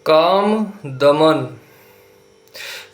काम दमन।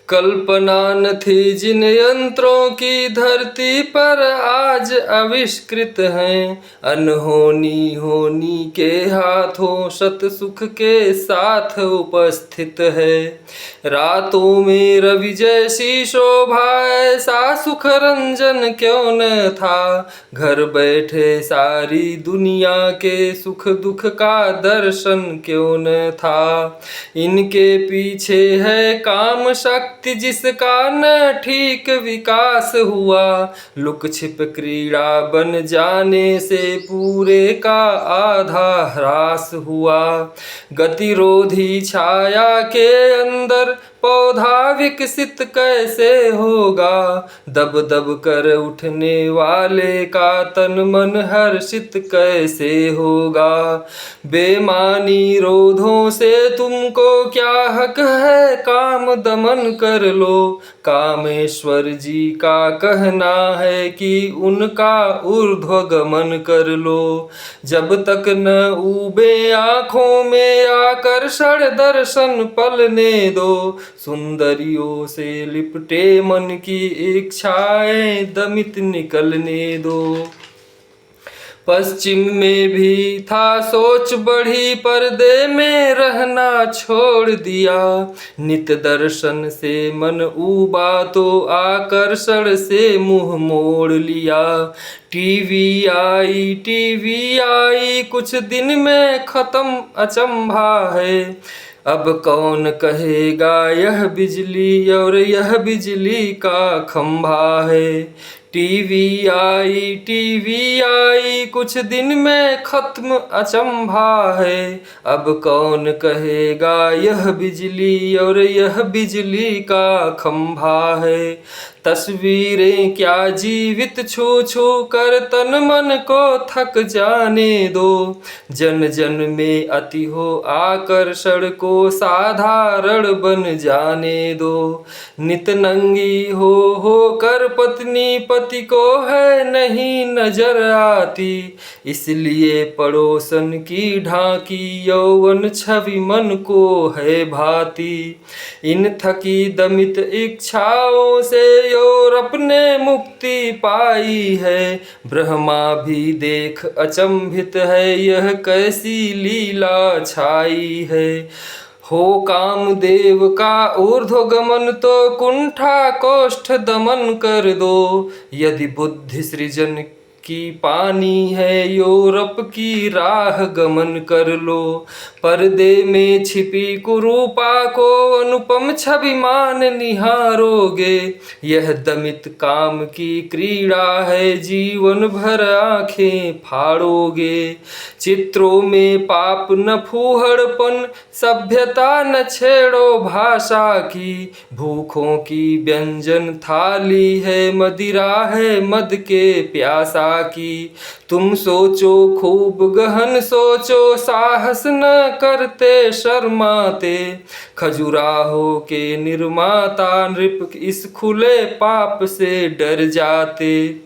कल्पना न थी जिन यंत्रों की धरती पर आज आविष्कृत हैं, अनहोनी होनी के हाथों शत सुख के साथ उपस्थित है। रातों में रवि जैसी शोभा ऐसा सुख रंजन क्यों न था, घर बैठे सारी दुनिया के सुख दुख का दर्शन क्यों न था। इनके पीछे है काम शक्ति जिसका न ठीक विकास हुआ, लुक छिप क्रीड़ा बन जाने से पूरे का आधा ह्रास हुआ। गतिरोधी छाया के अंदर पौधा विकसित कैसे होगा, दब दब कर उठने वाले का तन मन हर्षित कैसे होगा। बेमानी रोधों से तुमको क्या हक है, काम दमन कर लो। कामेश्वर जी का कहना है कि उनका ऊर्ध्वगमन कर लो। जब तक न ऊबे आँखों में आकर्षण दर्शन पलने दो, सुंदरियों से लिपटे मन की इच्छाएं दमित निकलने दो। पश्चिम में भी था सोच बढ़ी, पर्दे में रहना छोड़ दिया। नित दर्शन से मन ऊबा तो आकर्षण से मुंह मोड़ लिया। टीवी आई कुछ दिन में खत्म अचंभा है। अब कौन कहेगा यह बिजली और यह बिजली का खंभा है। टीवी आई कुछ दिन में खत्म अचंभा है। अब कौन कहेगा यह बिजली और यह बिजली का खंभा है। तस्वीरें क्या जीवित छू छू कर तन मन को थक जाने दो। जन जन में अति हो आकर्षण को साधारण बन जाने दो। नित नंगी हो कर पत्नी पति को है नहीं नजर आती, इसलिए पड़ोसन की ढांकी यौवन छवि मन को है भाती। इन थकी दमित इच्छाओं से यूरोप ने मुक्ति पाई है। ब्रह्मा भी देख अचंभित है, यह कैसी लीला छाई है। हो कामदेव का ऊर्ध्वगमन तो कुंठा कोष्ठ दमन कर दो। यदि बुद्धि सृजन की पानी है यूरोप की राह गमन कर लो। पर्दे में छिपी कुरूपा को अनुपम छविमान निहारोगे। यह दमित काम की क्रीड़ा है, जीवन भर आंखें फाड़ोगे। चित्रों में पाप न फूहड़पन, सभ्यता न छेड़ो भाषा की। भूखों की व्यंजन थाली है, मदिरा है मद के प्यासा की। तुम सोचो खूब गहन सोचो, साहस न करते शर्माते। खजुराहो के निर्माता नृप इस खुले पाप से डर जाते।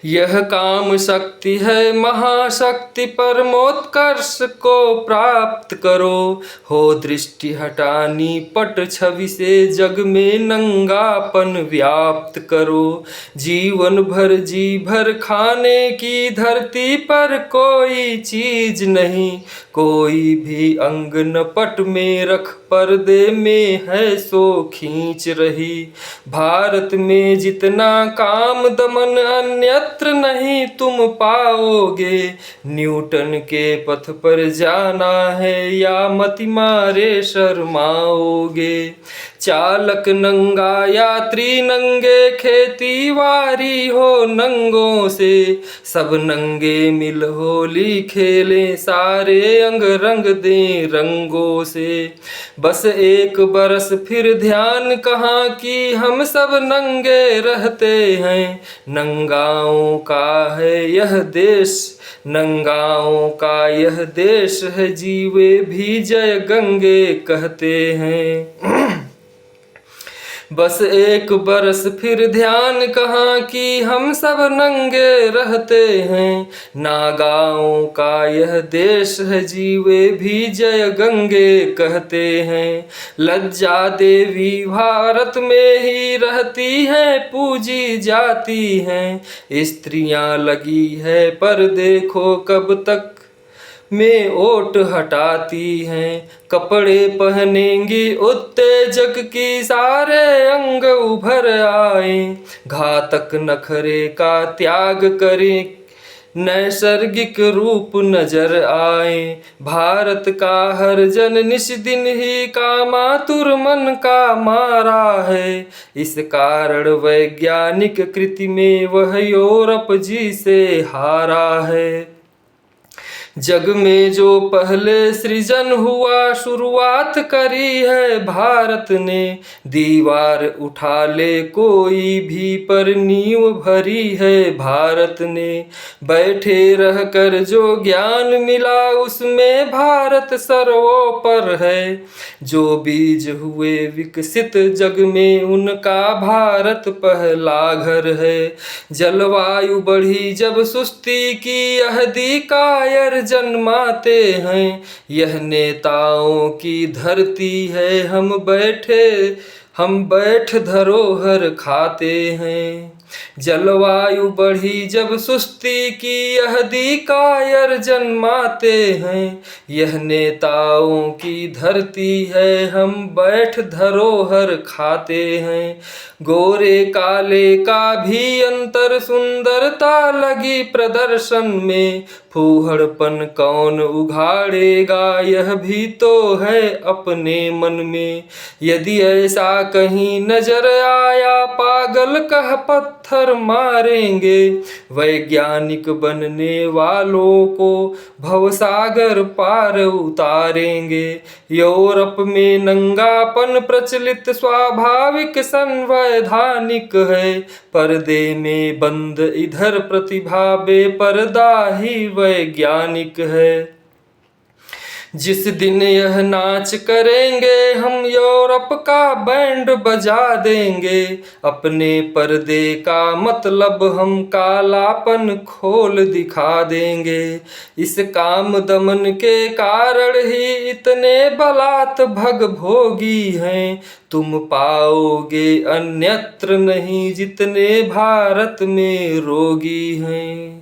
यह काम शक्ति है महाशक्ति, परमोत्कर्ष को प्राप्त करो। हो दृष्टि हटानी पट छवि से, जग में नंगापन व्याप्त करो। जीवन भर जी भर खाने की धरती पर कोई चीज नहीं। कोई भी अंग न पट में रख, पर्दे में है सो खींच रही। भारत में जितना काम दमन अन्यत्र नहीं तुम पाओगे। न्यूटन के पथ पर जाना है या मति मारे शर्माओगे। चालक नंगा यात्री नंगे, खेती वारी हो नंगों से। सब नंगे मिल होली खेले, सारे अंग रंग दे रंगों से। बस एक बरस फिर ध्यान कहाँ कि हम सब नंगे रहते हैं। नंगाओं का है यह देश, नंगाओं का यह देश है, जीवे भी जय गंगे कहते हैं। बस एक बरस फिर ध्यान कहाँ कि हम सब नंगे रहते हैं। नागाओं का यह देश है जीवे भी जय गंगे कहते हैं। लज्जा देवी भारत में ही रहती हैं, पूजी जाती हैं। स्त्रियां लगी है पर देखो कब तक में ओट हटाती हैं। कपड़े पहनेंगी उत्तेजक की सारे अंग उभर आए। घातक नखरे का त्याग करें नैसर्गिक रूप नजर आए। भारत का हर जन निस दिन ही कामातुर मन का मारा है। इस कारण वैज्ञानिक कृति में वह यूरोप जी से हारा है। जग में जो पहले सृजन हुआ शुरुआत करी है भारत ने। दीवार उठा ले कोई भी पर नींव भरी है भारत ने। बैठे रहकर जो ज्ञान मिला उसमें भारत सर्वोपर है। जो बीज हुए विकसित जग में उनका भारत पहला घर है। जलवायु बढ़ी जब सुस्ती की अहदी कायर जन्माते हैं। यह नेताओं की धरती है, हम बैठ धरोहर खाते हैं। जलवायु बढ़ी जब सुस्ती की अहदी कायर जन्माते हैं। यह नेताओं की धरती है, हम बैठ धरोहर खाते हैं। गोरे काले का भी अंतर सुंदरता लगी प्रदर्शन में। फूहड़पन कौन उघाड़ेगा यह भी तो है अपने मन में। यदि ऐसा कहीं नजर आया पागल कह पत्थर मारेंगे। वैज्ञानिक बनने वालों को भवसागर पार उतारेंगे। यूरोप में नंगापन प्रचलित स्वाभाविक संवैधानिक है। पर्दे में बंद इधर प्रतिभा बेपर्दा ही वैज्ञानिक है। जिस दिन यह नाच करेंगे हम यूरोप का बैंड बजा देंगे। अपने पर्दे का मतलब हम कालापन खोल दिखा देंगे। इस काम दमन के कारण ही इतने बलात् भग भोगी हैं। तुम पाओगे अन्यत्र नहीं जितने भारत में रोगी हैं।